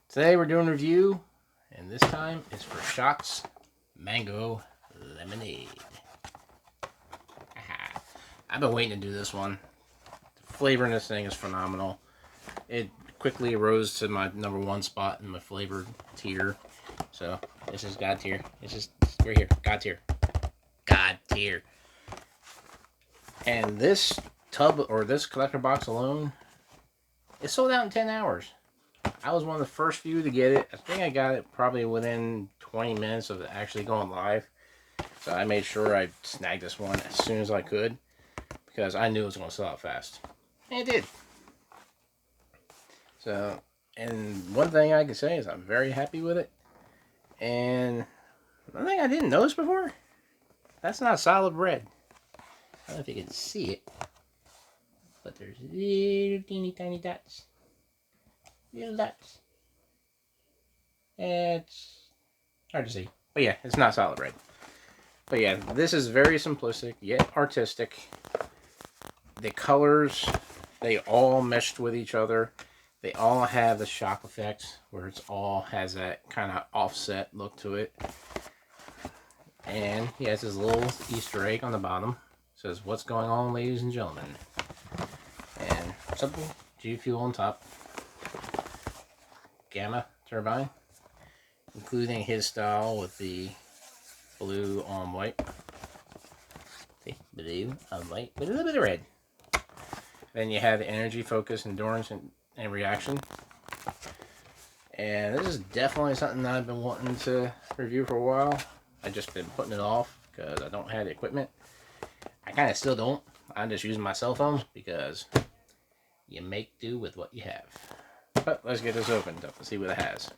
Today we're doing a review, and this time it's for Shots Mango Lemonade. I've been waiting to do this one. The flavor in this thing is phenomenal. It quickly rose to my #1 spot in my flavored tier. So this is God tier. It's just right here, God tier, God tier. And this tub or this collector box alone, it sold out in 10 hours. I was one of the first few to get it. I think I got it probably within 20 minutes of it actually going live. So I made sure I snagged this one as soon as I could because I knew it was going to sell out fast. And it did. So, and one thing I can say is I'm very happy with it. And one thing I didn't notice before, that's not solid red. I don't know if you can see it, but there's little teeny tiny dots. Little dots. It's hard to see. But yeah, it's not solid red. But yeah, this is very simplistic, yet artistic. The colors, they all meshed with each other. They all have the shock effect, where it's all has that kind of offset look to it. And he has his little Easter egg on the bottom. It says, "What's going on, ladies and gentlemen?" And simple G fuel on top. Gamma turbine, including his style with the blue on white. See, blue on white with a little bit of red. Then you have the energy, focus, endurance, and reaction. And this is definitely something that I've been wanting to review for a while. I've just been putting it off because I don't have the equipment. I kind of still don't. I'm just using my cell phone because you make do with what you have. But let's get this opened up and see what it has.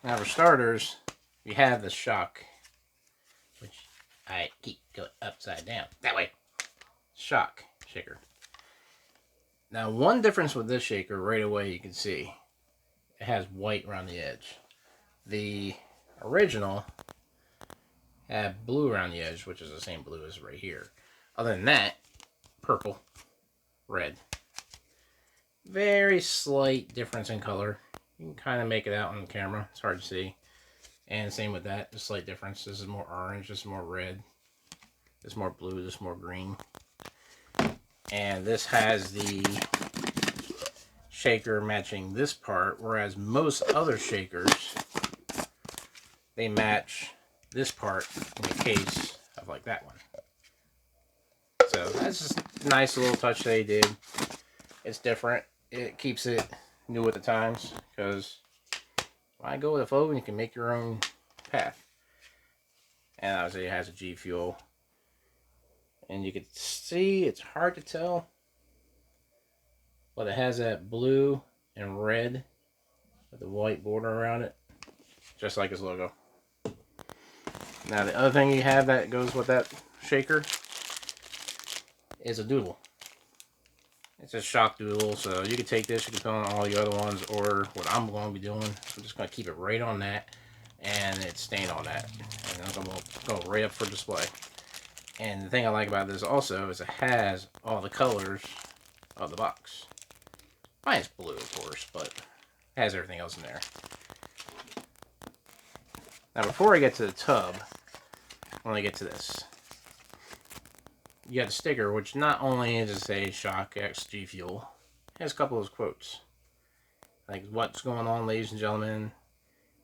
Now for starters, we have the shock, which I keep going upside down. That way. Shock shaker. Now one difference with this shaker right away you can see, it has white around the edge. The original had blue around the edge, which is the same blue as right here. Other than that, purple, red. Very slight difference in color. You can kind of make it out on the camera. It's hard to see. And same with that, a slight difference. This is more orange, this is more red. This is more blue, this is more green. And this has the shaker matching this part, whereas most other shakers, they match this part in the case of like that one. So that's just a nice little touch they did. It's different. It keeps it new at the times because why go with a flow when you can make your own path? And obviously it has a G fuel. And you can see, it's hard to tell, but it has that blue and red with the white border around it, just like his logo. Now the other thing you have that goes with that shaker is a doodle. It's a shock doodle, so you can take this, you can put on all the other ones, or what I'm going to be doing, I'm just going to keep it right on that, and it's staying on that, and I'm going to go right up for display. And the thing I like about this also is it has all the colors of the box. Mine is blue, of course, but it has everything else in there. Now, before I get to the tub, I want to get to this. You got the sticker, which not only is it a Shock X G Fuel, it has a couple of quotes. Like, "What's going on, ladies and gentlemen?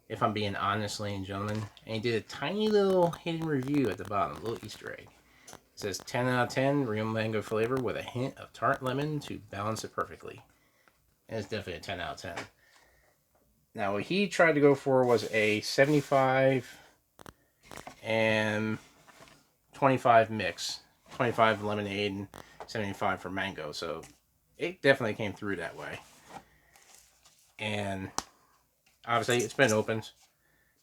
If I'm being honest, ladies and gentlemen." And he did a tiny little hidden review at the bottom, a little Easter egg. It says 10 out of 10 real mango flavor with a hint of tart lemon to balance it perfectly. And it's definitely a 10 out of 10. Now, what he tried to go for was a 75 and 25 mix. 25 lemonade and 75 for mango. So it definitely came through that way. And obviously it's been opened.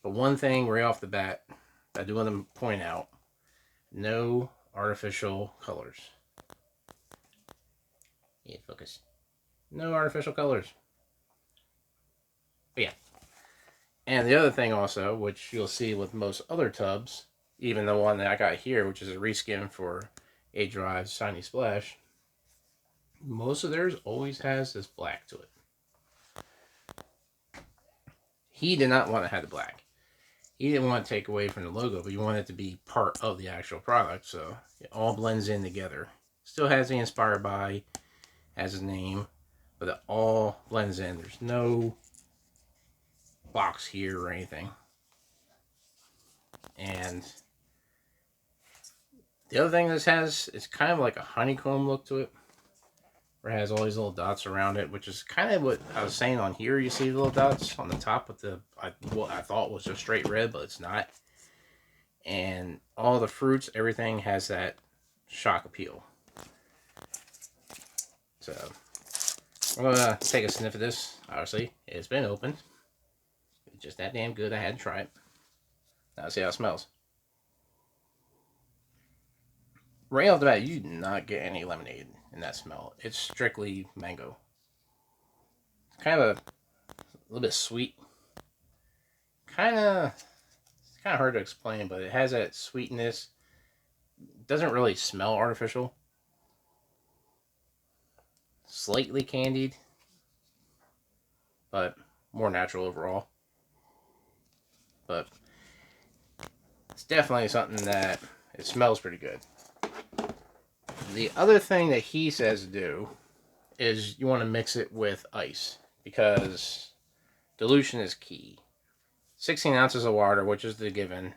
But one thing right off the bat I do want to point out, no artificial colors. Yeah, focus. No artificial colors. But yeah. And the other thing also, which you'll see with most other tubs, even the one that I got here, which is a reskin for A Drive's Shiny Splash, Most of theirs always has this black to it. He did not want to have the black. He didn't want to take away from the logo, but he wanted it to be part of the actual product, so it all blends in together. Still has the inspired by, has his name, but it all blends in. There's no box here or anything. And the other thing this has is kind of like a honeycomb look to it, where it has all these little dots around it, which is kind of what I was saying on here. You see the little dots on the top with what I thought was just straight red, but it's not. And all the fruits, everything has that shock appeal. So I'm gonna take a sniff of this. Obviously, it's been opened. It's just that damn good. I had to try it. Now let's see how it smells. Right off the bat, you do not get any lemonade in that smell. It's strictly mango. It's kind of a little bit sweet. It's kind of hard to explain, but it has that sweetness. It doesn't really smell artificial. Slightly candied, but more natural overall. But it's definitely something that it smells pretty good. The other thing that he says to do is you want to mix it with ice because dilution is key. 16 ounces of water, which is the given,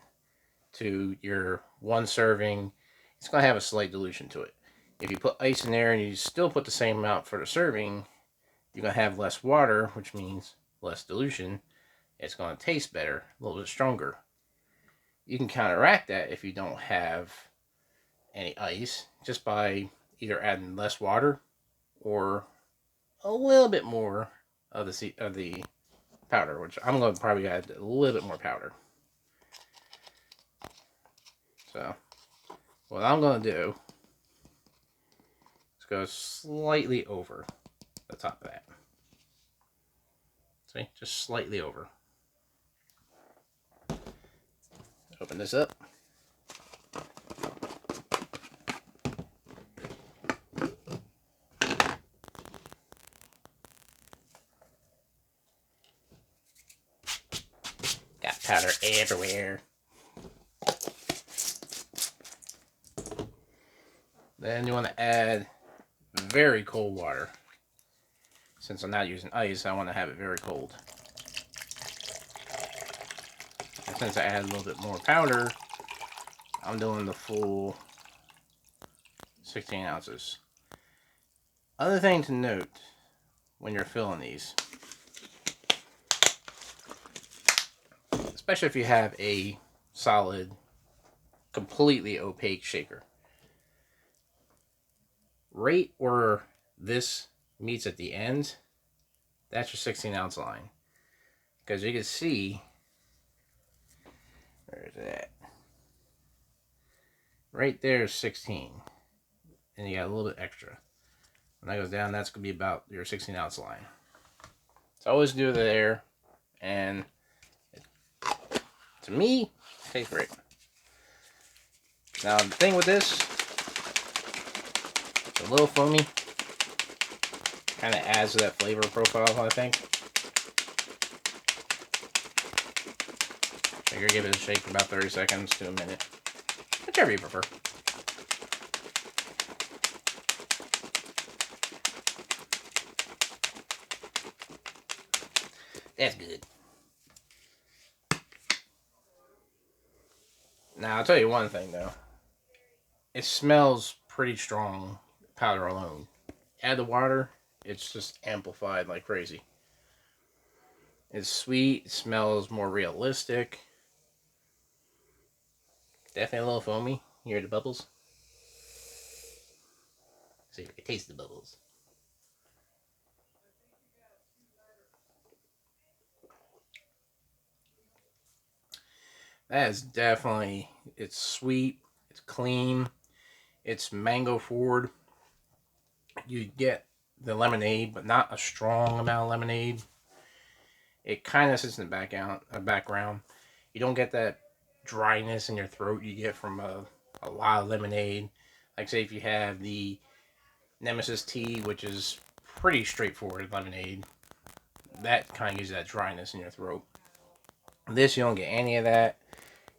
to your one serving, it's going to have a slight dilution to it. If you put ice in there and you still put the same amount for the serving, you're going to have less water, which means less dilution. It's going to taste better, a little bit stronger. You can counteract that if you don't have any ice, just by either adding less water or a little bit more of the powder, which I'm going to probably add a little bit more powder. So what I'm going to do is go slightly over the top of that. See, just slightly over. Open this up. Got powder everywhere. Then you want to add very cold water. Since I'm not using ice, I want to have it very cold. And since I add a little bit more powder, I'm doing the full 16 ounces. Other thing to note when you're filling these, especially if you have a solid, completely opaque shaker, right where this meets at the end, that's your 16 ounce line. Because you can see, where is it at? Right there is 16. And you got a little bit extra. When that goes down, that's going to be about your 16 ounce line. So I always do it there. And to me, it tastes great. Now the thing with this, it's a little foamy. Kind of adds to that flavor profile, I think. So you're gonna give it a shake for about 30 seconds to a minute. Whichever you prefer. That's good. Now, I'll tell you one thing, though. It smells pretty strong, powder alone. Add the water, it's just amplified like crazy. It's sweet, it smells more realistic. Definitely a little foamy. You hear the bubbles? See, I taste the bubbles. That is definitely, it's sweet, it's clean, it's mango forward. You get the lemonade, but not a strong amount of lemonade. It kind of sits in the background. You don't get that dryness in your throat you get from a lot of lemonade. Like say if you have the Nemesis tea, which is pretty straightforward lemonade. That kind of gives you that dryness in your throat. This, you don't get any of that.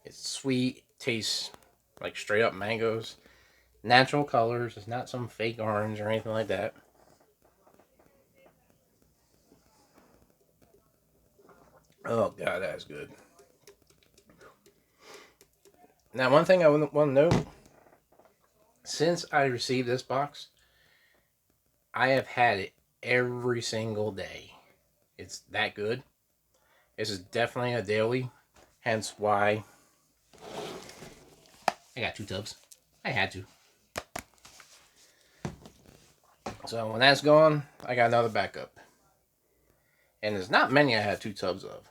It's sweet, tastes like straight up mangoes. Natural colors, it's not some fake orange or anything like that. Oh god, that is good. Now, one thing I want to note, since I received this box, I have had it every single day. It's that good. This is definitely a daily, hence why I got 2 tubs. I had to. So when that's gone, I got another backup. And there's not many I had 2 tubs of.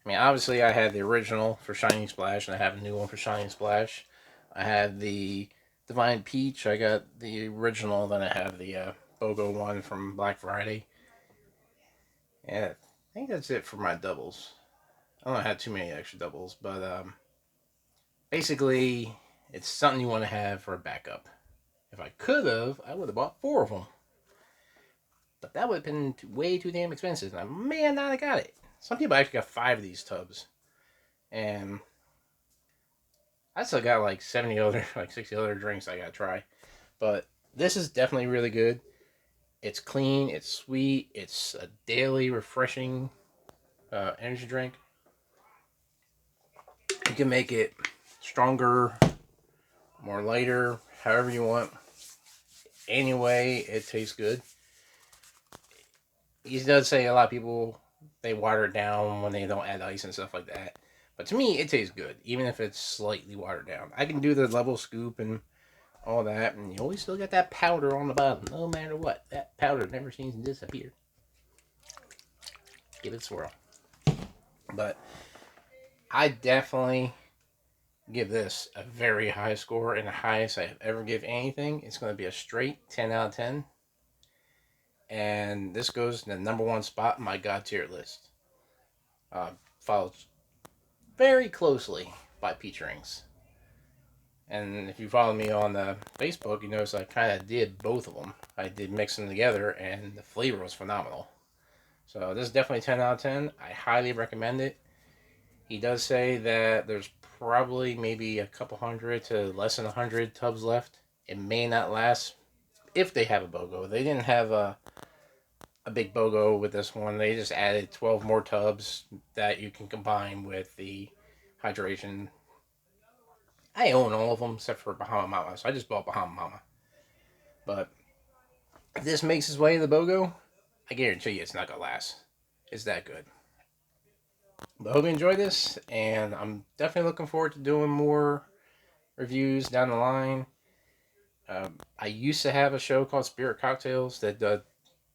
I mean, obviously I had the original for Shining Splash, and I have a new one for Shining Splash. I had the Divine Peach. I got the original. Then I have the BOGO one from Black Friday. And I think that's it for my doubles. I don't have too many extra doubles, but basically, it's something you want to have for a backup. If I could have, I would have bought 4 of them. But that would have been way too damn expensive, and I may not have got it. Some people actually got 5 of these tubs. And I still got like 70 other, like 60 other drinks I gotta try. But this is definitely really good. It's clean, it's sweet, it's a daily refreshing energy drink. You can make it stronger, more lighter, however you want. Anyway, it tastes good. He does say a lot of people, they water it down when they don't add ice and stuff like that. But to me, it tastes good, even if it's slightly watered down. I can do the level scoop and all that, and you always still get that powder on the bottom, no matter what. That powder never seems to disappear. Give it a swirl. But I definitely give this a very high score, and the highest I've ever give anything. It's going to be a straight 10 out of 10. And this goes to the #1 spot in my God tier list. Followed very closely by peach rings. And if you follow me on Facebook, you notice I kind of did both of them. I did mix them together, and the flavor was phenomenal. So this is definitely 10 out of 10. I highly recommend it. He does say that there's probably maybe a couple hundred to less than 100 tubs left. It may not last if they have a BOGO. They didn't have a big BOGO with this one. They just added 12 more tubs that you can combine with the hydration. I own all of them except for Bahama Mama, so I just bought Bahama Mama. But if this makes its way to the BOGO, I guarantee you it's not going to last. It's that good. But I hope you enjoyed this, and I'm definitely looking forward to doing more reviews down the line. I used to have a show called Spirit Cocktails that did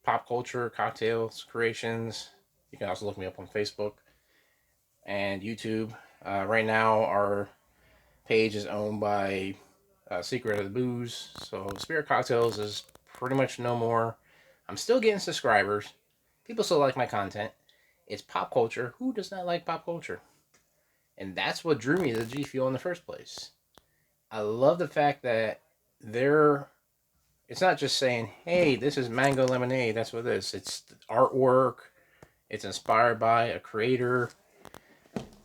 pop culture cocktails creations. You can also look me up on Facebook and YouTube. Right now, our page is owned by Secret of the Booze, so Spirit Cocktails is pretty much no more. I'm still getting subscribers. People still like my content. It's pop culture. Who does not like pop culture? And that's what drew me to G Fuel in the first place. I love the fact that it's not just saying, hey, this is mango lemonade. That's what it is. It's artwork. It's inspired by a creator.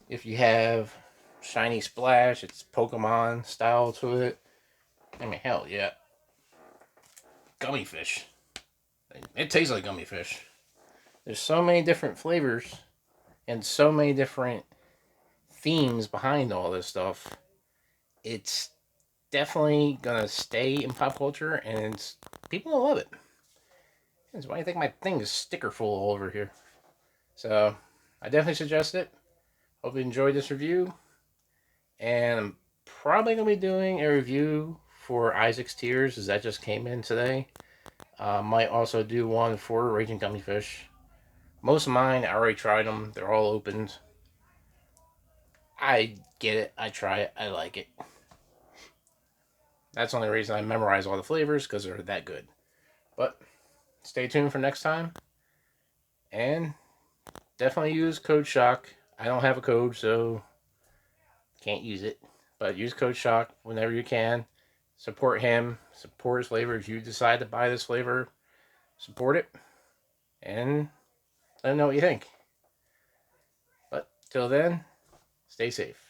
If you have Shiny Splash, it's Pokemon style to it. I mean, hell yeah. Gummy fish. It tastes like gummy fish. There's so many different flavors and so many different themes behind all this stuff. It's definitely gonna stay in pop culture, and people will love it. That's why I think my thing is sticker full all over here. So I definitely suggest it. Hope you enjoyed this review, and I'm probably gonna be doing a review for Isaac's Tears, as that just came in today. Might also do one for Raging Gummy Fish. Most of mine, I already tried them. They're all opened. I get it. I try it. I like it. That's the only reason I memorize all the flavors, because they're that good. But stay tuned for next time. And definitely use code SHOCK. I don't have a code, so can't use it. But use code SHOCK whenever you can. Support him. Support his flavor. If you decide to buy this flavor, support it. And let him know what you think. But till then, stay safe.